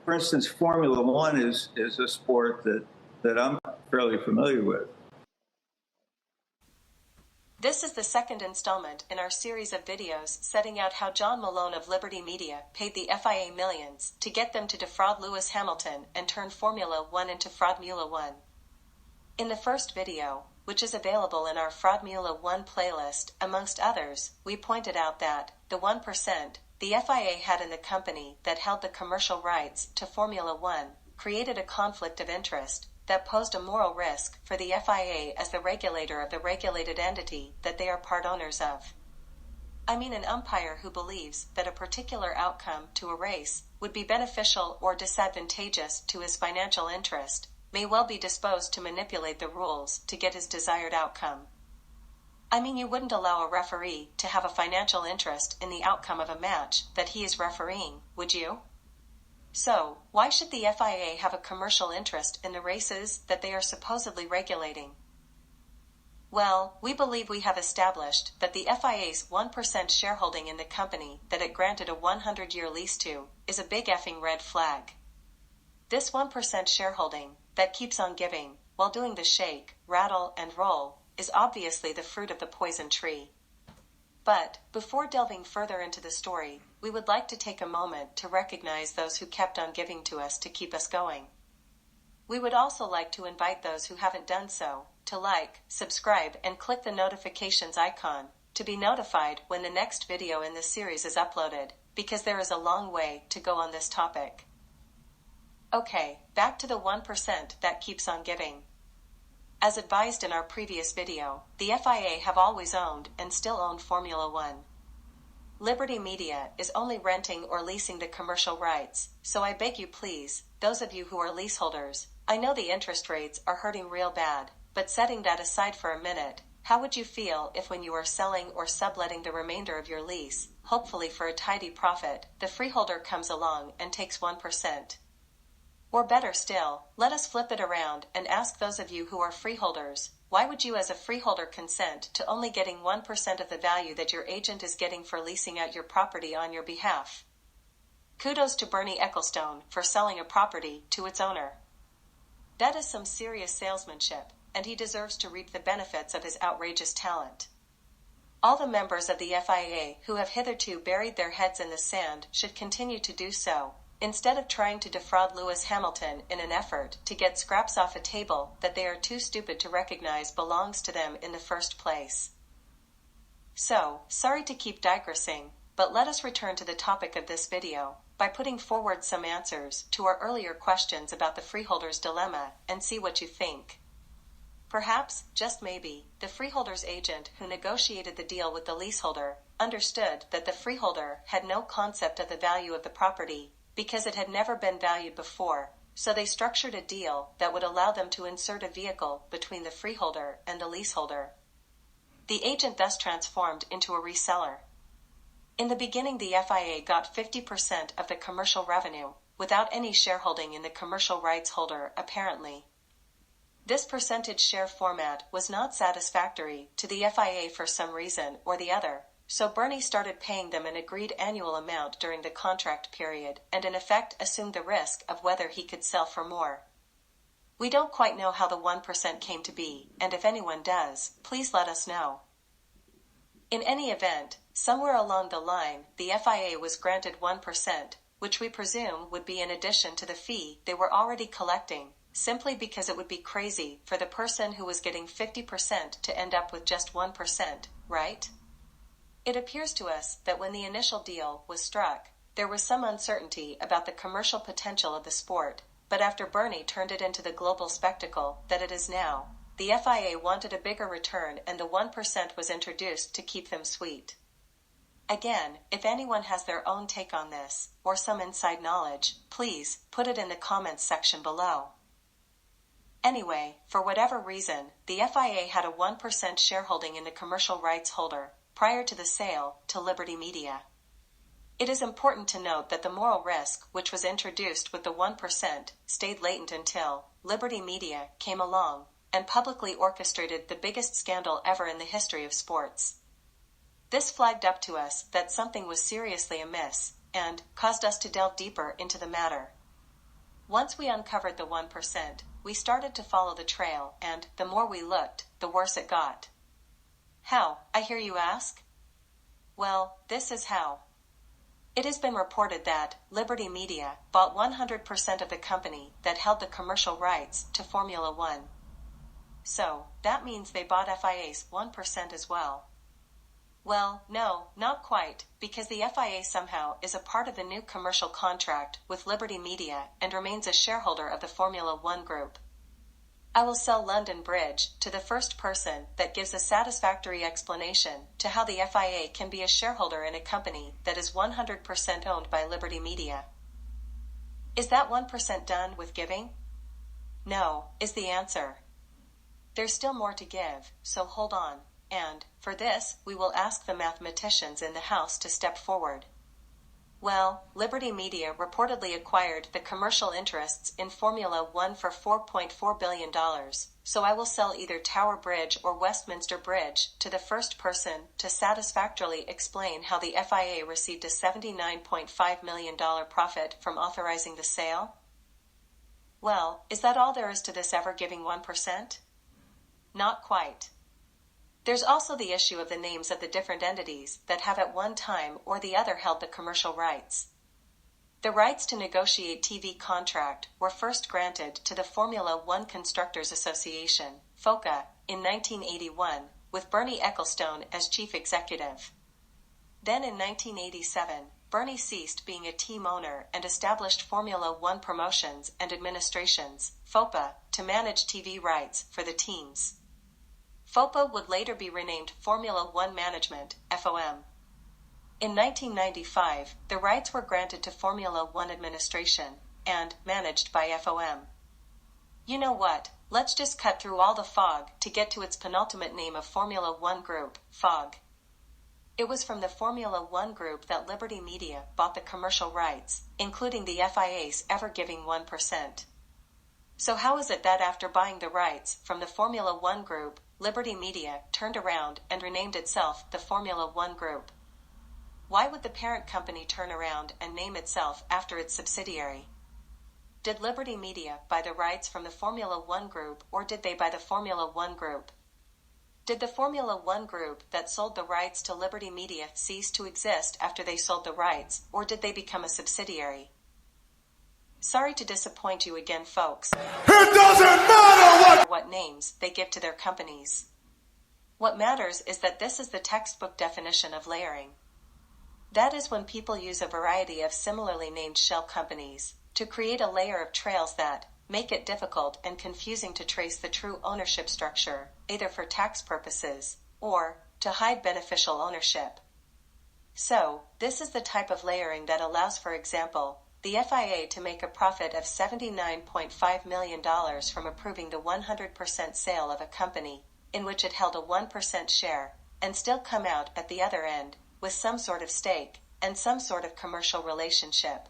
For instance, Formula One is a sport that I'm fairly familiar with. This is the second installment in our series of videos setting out how John Malone of Liberty Media paid the FIA millions to get them to defraud Lewis Hamilton and turn Formula One into Fraudmula One. In the first video, which is available in our Fraudmula One playlist, amongst others, we pointed out that the 1% the FIA had in the company that held the commercial rights to Formula One created a conflict of interest that posed a moral risk for the FIA as the regulator of the regulated entity that they are part owners of. I mean, an umpire who believes that a particular outcome to a race would be beneficial or disadvantageous to his financial interest may well be disposed to manipulate the rules to get his desired outcome. I mean, you wouldn't allow a referee to have a financial interest in the outcome of a match that he is refereeing, would you? So, why should the FIA have a commercial interest in the races that they are supposedly regulating? Well, we believe we have established that the FIA's 1% shareholding in the company that it granted a 100-year lease to is a big effing red flag. This 1% shareholding that keeps on giving while doing the shake, rattle, and roll is obviously the fruit of the poison tree. But, before delving further into the story, we would like to take a moment to recognize those who kept on giving to us to keep us going. We would also like to invite those who haven't done so to like, subscribe, and click the notifications icon to be notified when the next video in this series is uploaded, because there is a long way to go on this topic. Okay, back to the 1% that keeps on giving. As advised in our previous video, the FIA have always owned and still own Formula One. Liberty Media is only renting or leasing the commercial rights, so I beg you please, those of you who are leaseholders, I know the interest rates are hurting real bad, but setting that aside for a minute, how would you feel if when you are selling or subletting the remainder of your lease, hopefully for a tidy profit, the freeholder comes along and takes 1%? Or better still, let us flip it around and ask those of you who are freeholders, why would you as a freeholder consent to only getting 1% of the value that your agent is getting for leasing out your property on your behalf? Kudos to Bernie Ecclestone for selling a property to its owner. That is some serious salesmanship, and he deserves to reap the benefits of his outrageous talent. All the members of the FIA who have hitherto buried their heads in the sand should continue to do so, instead of trying to defraud Lewis Hamilton in an effort to get scraps off a table that they are too stupid to recognize belongs to them in the first place. So, sorry to keep digressing, but let us return to the topic of this video by putting forward some answers to our earlier questions about the freeholder's dilemma and see what you think. Perhaps, just maybe, the freeholder's agent who negotiated the deal with the leaseholder understood that the freeholder had no concept of the value of the property because it had never been valued before, so they structured a deal that would allow them to insert a vehicle between the freeholder and the leaseholder. The agent thus transformed into a reseller. In the beginning, the FIA got 50% of the commercial revenue, without any shareholding in the commercial rights holder, apparently. This percentage share format was not satisfactory to the FIA for some reason or the other, so Bernie started paying them an agreed annual amount during the contract period and in effect assumed the risk of whether he could sell for more. We don't quite know how the 1% came to be, and if anyone does, please let us know. In any event, somewhere along the line, the FIA was granted 1%, which we presume would be in addition to the fee they were already collecting, simply because it would be crazy for the person who was getting 50% to end up with just 1%, right? It appears to us that when the initial deal was struck, there was some uncertainty about the commercial potential of the sport, but after Bernie turned it into the global spectacle that it is now, the FIA wanted a bigger return and the 1% was introduced to keep them sweet. Again, if anyone has their own take on this, or some inside knowledge, please put it in the comments section below. Anyway, for whatever reason, the FIA had a 1% shareholding in the commercial rights holder, prior to the sale to Liberty Media. It is important to note that the moral risk which was introduced with the 1% stayed latent until Liberty Media came along and publicly orchestrated the biggest scandal ever in the history of sports. This flagged up to us that something was seriously amiss, and caused us to delve deeper into the matter. Once we uncovered the 1%, we started to follow the trail, and the more we looked, the worse it got. How, I hear you ask? Well, this is how. It has been reported that Liberty Media bought 100% of the company that held the commercial rights to Formula One. So, that means they bought FIA's 1% as well. Well, no, not quite, because the FIA somehow is a part of the new commercial contract with Liberty Media and remains a shareholder of the Formula One group. I will sell London Bridge to the first person that gives a satisfactory explanation to how the FIA can be a shareholder in a company that is 100% owned by Liberty Media. Is that 1% done with giving? No, is the answer. There's still more to give, so hold on. And, for this, we will ask the mathematicians in the House to step forward. Well, Liberty Media reportedly acquired the commercial interests in Formula One for $4.4 billion, so I will sell either Tower Bridge or Westminster Bridge to the first person to satisfactorily explain how the FIA received a $79.5 million profit from authorizing the sale? Well, is that all there is to this ever giving 1%? Not quite. There's also the issue of the names of the different entities that have at one time or the other held the commercial rights. The rights to negotiate TV contract were first granted to the Formula One Constructors Association, FOCA, in 1981, with Bernie Ecclestone as chief executive. Then in 1987, Bernie ceased being a team owner and established Formula One Promotions and Administrations, FOPA, to manage TV rights for the teams. FOPA would later be renamed Formula One Management, FOM. In 1995, the rights were granted to Formula One Administration, and managed by FOM. You know what, let's just cut through all the fog to get to its penultimate name of Formula One Group, FOG. It was from the Formula One Group that Liberty Media bought the commercial rights, including the FIA's ever-giving 1%. So how is it that after buying the rights from the Formula One Group, Liberty Media turned around and renamed itself the Formula One Group? Why would the parent company turn around and name itself after its subsidiary? Did Liberty Media buy the rights from the Formula One Group, or did they buy the Formula One Group? Did the Formula One Group that sold the rights to Liberty Media cease to exist after they sold the rights, or did they become a subsidiary? Sorry to disappoint you again, folks. It doesn't matter what names they give to their companies. What matters is that this is the textbook definition of layering. That is when people use a variety of similarly named shell companies to create a layer of trails that make it difficult and confusing to trace the true ownership structure, either for tax purposes or to hide beneficial ownership. So, this is the type of layering that allows, for example, the FIA to make a profit of $79.5 million from approving the 100% sale of a company in which it held a 1% share, and still come out at the other end with some sort of stake and some sort of commercial relationship.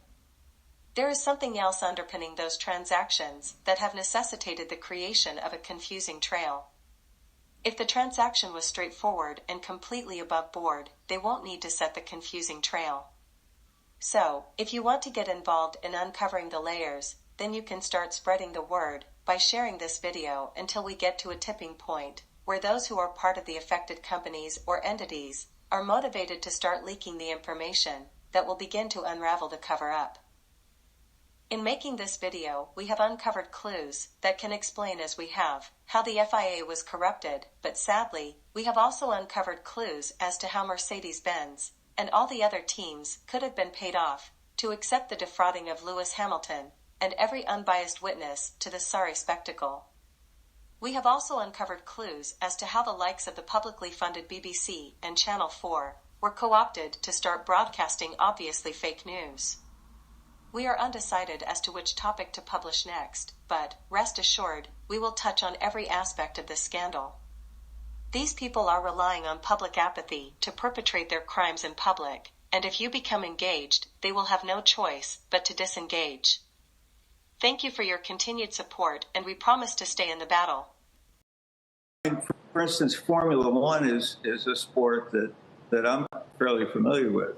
There is something else underpinning those transactions that have necessitated the creation of a confusing trail. If the transaction was straightforward and completely above board, they won't need to set the confusing trail. So, if you want to get involved in uncovering the layers, then you can start spreading the word by sharing this video until we get to a tipping point where those who are part of the affected companies or entities are motivated to start leaking the information that will begin to unravel the cover-up. In making this video, we have uncovered clues that can explain, as we have, how the FIA was corrupted, but sadly, we have also uncovered clues as to how Mercedes-Benz and all the other teams could have been paid off to accept the defrauding of Lewis Hamilton and every unbiased witness to this sorry spectacle. We have also uncovered clues as to how the likes of the publicly funded BBC and Channel 4 were co-opted to start broadcasting obviously fake news. We are undecided as to which topic to publish next, but, rest assured, we will touch on every aspect of this scandal. These people are relying on public apathy to perpetrate their crimes in public, and if you become engaged, they will have no choice but to disengage. Thank you for your continued support, and we promise to stay in the battle. For instance, Formula One is a sport that I'm fairly familiar with.